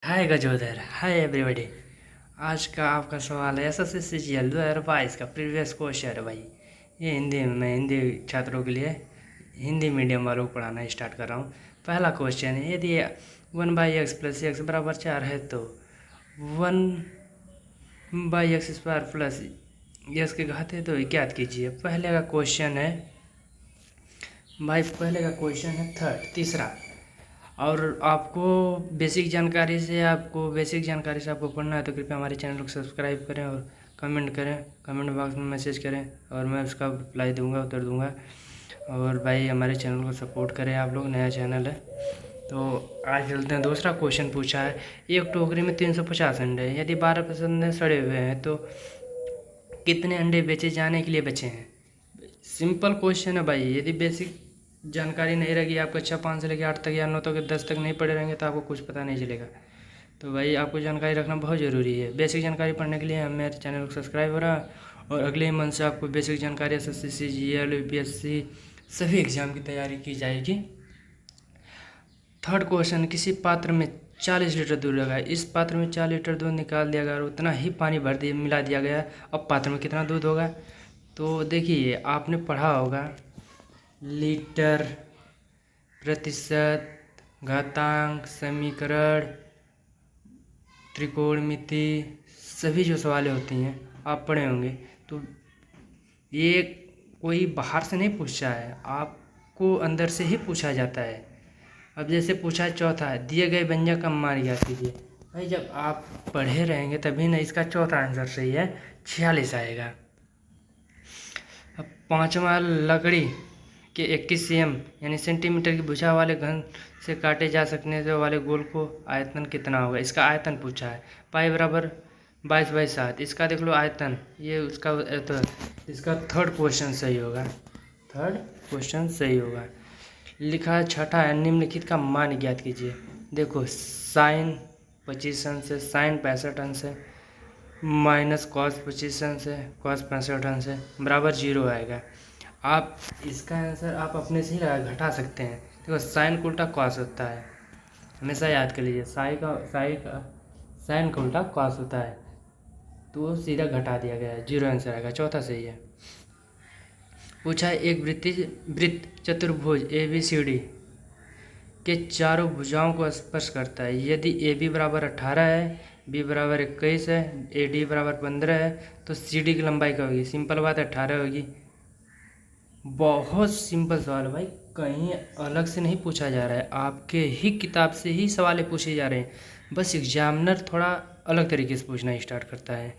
हाय गजोदर, hi everybody. आज का आपका सवाल है SSC 2022 का प्रीवियस क्वेश्चन है भाई। ये हिंदी में हिंदी छात्रों के लिए हिंदी मीडियम वालों को पढ़ाना स्टार्ट कर रहा हूँ। पहला क्वेश्चन है, यदि 1/x प्लस x बराबर 4 है तो 1/x² प्लस x के घात है तो ज्ञात कीजिए। पहले का क्वेश्चन है भाई, थर्ड तीसरा। और आपको बेसिक जानकारी से आपको पढ़ना है तो कृपया हमारे चैनल को सब्सक्राइब करें और कमेंट करें, कमेंट बॉक्स में मैसेज करें और मैं उसका रिप्लाई दूंगा, उत्तर दूंगा। और भाई हमारे चैनल को सपोर्ट करें, आप लोग नया चैनल है। तो आज चलते हैं। दूसरा क्वेश्चन पूछा है, एक टोकरी में 350 अंडे हैं, यदि 12% अंडे सड़े हुए हैं तो कितने अंडे बेचे जाने के लिए बचे हैं। सिंपल क्वेश्चन है भाई। यदि बेसिक जानकारी नहीं रहेगी, आप कक्षा 5 से लेकर 8 तक या 9 तक 10 तक नहीं पढ़े रहेंगे तो आपको कुछ पता नहीं चलेगा। तो भाई आपको जानकारी रखना बहुत ज़रूरी है। बेसिक जानकारी पढ़ने के लिए मेरे चैनल को सब्सक्राइब करा और अगले मंथ से आपको बेसिक जानकारी SSC GL UPSC सभी एग्जाम की तैयारी की जाएगी। थर्ड क्वेश्चन, किसी पात्र में 40 लीटर दूध लगा है, इस पात्र में 4 लीटर दूध निकाल दिया गया और उतना ही पानी मिला दिया गया। अब पात्र में कितना दूध होगा। तो देखिए, आपने पढ़ा होगा लीटर, प्रतिशत, घातांक, समीकरण, त्रिकोणमिति, सभी जो सवालें होती हैं आप पढ़े होंगे। तो ये कोई बाहर से नहीं पूछा है, आपको अंदर से ही पूछा जाता है। अब जैसे पूछा है चौथा, दिए गए व्यंजक का मान ज्ञात कीजिए। भाई जब आप पढ़े रहेंगे तभी ना इसका चौथा आंसर सही है, 46 आएगा। अब पांचवा, लकड़ी के 21 cm यानी सेंटीमीटर की भुजा वाले घन से काटे जा सकने से वाले गोल को आयतन कितना होगा। इसका आयतन पूछा है। पाई बराबर 22/7। इसका देख लो आयतन, ये उसका तो इसका थर्ड क्वेश्चन सही होगा। लिखा है छठा है, निम्नलिखित का मान ज्ञात कीजिए। देखो, साइन 25 अंश से, साइन 65 अंश से, माइनस कॉस 25 अंश से, कॉस 65 अंश से बराबर 0 आएगा। आप इसका आंसर आप अपने से ही घटा सकते हैं। देखो, साइन का उल्टा कॉस होता है, हमेशा याद कर लीजिए। साइन का उल्टा कॉस होता है, तो सीधा घटा दिया गया है, 0 आंसर आएगा। चौथा सही है। पूछा है, एक वृत्त चतुर्भुज ABCD के चारों भुजाओं को स्पर्श करता है। यदि AB बराबर 18 है, B बराबर 21 है, AD बराबर 15 है तो CD की लंबाई क्या होगी। सिंपल बात है, 18 होगी। बहुत सिंपल सवाल है भाई, कहीं अलग से नहीं पूछा जा रहा है, आपके ही किताब से ही सवाल पूछे जा रहे हैं। बस एग्जामिनर थोड़ा अलग तरीके से पूछना स्टार्ट करता है।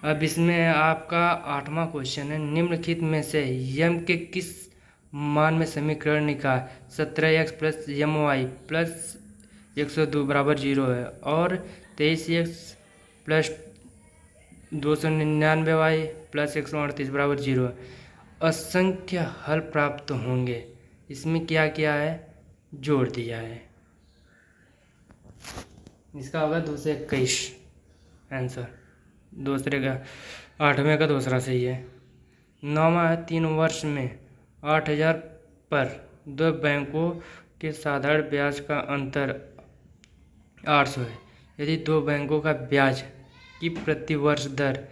अब इसमें आपका 8वां क्वेश्चन है, निम्नलिखित में से यम के किस मान में समीकरण निकाल 17x प्लस MY प्लस 102 बराबर 0 है और 23x प्लस 299y प्लस 138 बराबर 0 है। असंख्य हल प्राप्त होंगे। इसमें क्या क्या है, जोड़ दिया है। इसका होगा 221 आंसर। दूसरे का 8वें का दूसरा सही है। 9वां है, 3 वर्ष में 8,000 पर 2 बैंकों के साधारण ब्याज का अंतर 800 है। यदि 2 बैंकों का ब्याज की प्रति वर्ष दर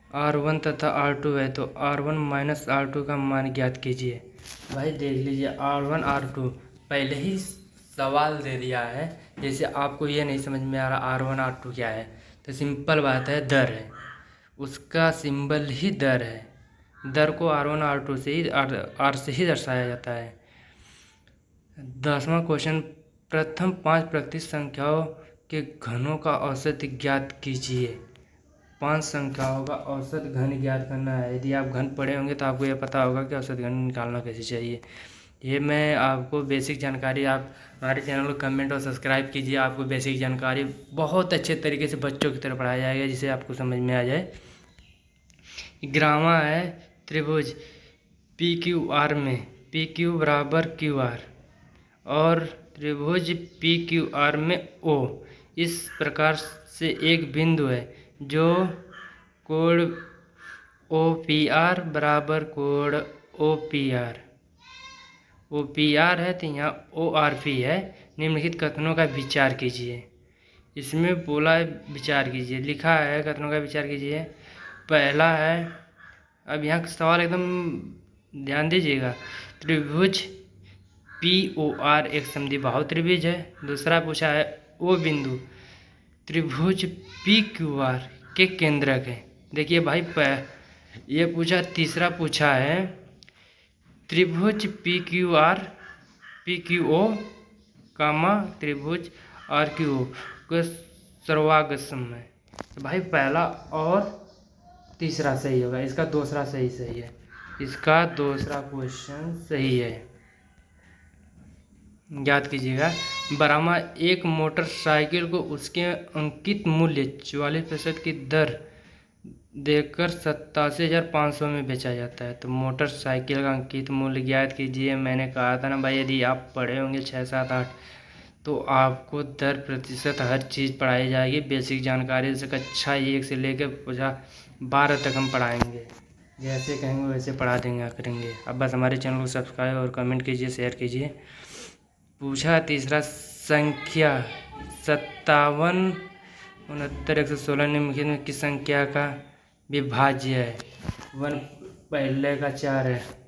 R1 तथा R2 है तो R1 माइनस R2 का मान ज्ञात कीजिए। भाई देख लीजिए, R1 R2 पहले ही सवाल दे दिया है। जैसे आपको ये नहीं समझ में आ रहा R1 R2 क्या है, तो सिंपल बात है, दर है, उसका सिंबल ही दर है। दर को R1 R2 से ही R से ही दर्शाया जाता है। 10वां क्वेश्चन, प्रथम 5 प्राकृतिक संख्याओं के घनों का औसत ज्ञात कीजिए। 5 संख्याओं का औसत घन ज्ञात करना है। यदि आप घन पढ़े होंगे तो आपको यह पता होगा कि औसत घन निकालना कैसे चाहिए। ये मैं आपको बेसिक जानकारी, आप हमारे चैनल को कमेंट और सब्सक्राइब कीजिए। आपको बेसिक जानकारी बहुत अच्छे तरीके से बच्चों की तरह पढ़ाया जाएगा, जिसे आपको समझ में आ जाए। ग्रामा है, त्रिभुज PQR में PQ बराबर QR और त्रिभुज PQR में O इस प्रकार से एक बिंदु है जो कोण OPR बराबर कोण OPR है, तो यहाँ ORP है। निम्नलिखित कथनों का विचार कीजिए। इसमें बोला है विचार कीजिए, लिखा है कथनों का विचार कीजिए। पहला है, अब यहाँ सवाल एकदम ध्यान दीजिएगा। त्रिभुज POR एक समद्विबाहु त्रिभुज है। दूसरा पूछा है ओ बिंदु त्रिभुज PQR के केंद्रक है। देखिए भाई ये पूछा। तीसरा पूछा है त्रिभुज PQO कामा त्रिभुज RQO को सर्वागसम है। तो भाई पहला और तीसरा सही होगा, इसका दूसरा सही है, इसका दूसरा क्वेश्चन सही है। याद कीजिएगा। बरामा एक मोटरसाइकिल को उसके अंकित मूल्य 44% की दर देकर 87,500 में बेचा जाता है। तो मोटरसाइकिल का अंकित मूल्य याद कीजिए। मैंने कहा था ना भाई, यदि आप पढ़े होंगे 6, 7, 8 तो आपको दर प्रतिशत हर चीज़ पढ़ाई जाएगी। बेसिक जानकारी जैसे कक्षा 1 से लेकर कक्षा 12 तक हम पढ़ाएंगे। जैसे कहेंगे वैसे पढ़ा देंगे करेंगे। अब बस हमारे चैनल को सब्सक्राइब और कमेंट कीजिए, शेयर कीजिए। पूछा तीसरा, संख्या 57, 69, 116 निम्नलिखित में किस संख्या का विभाज्य है? 1 पहले का 4 है।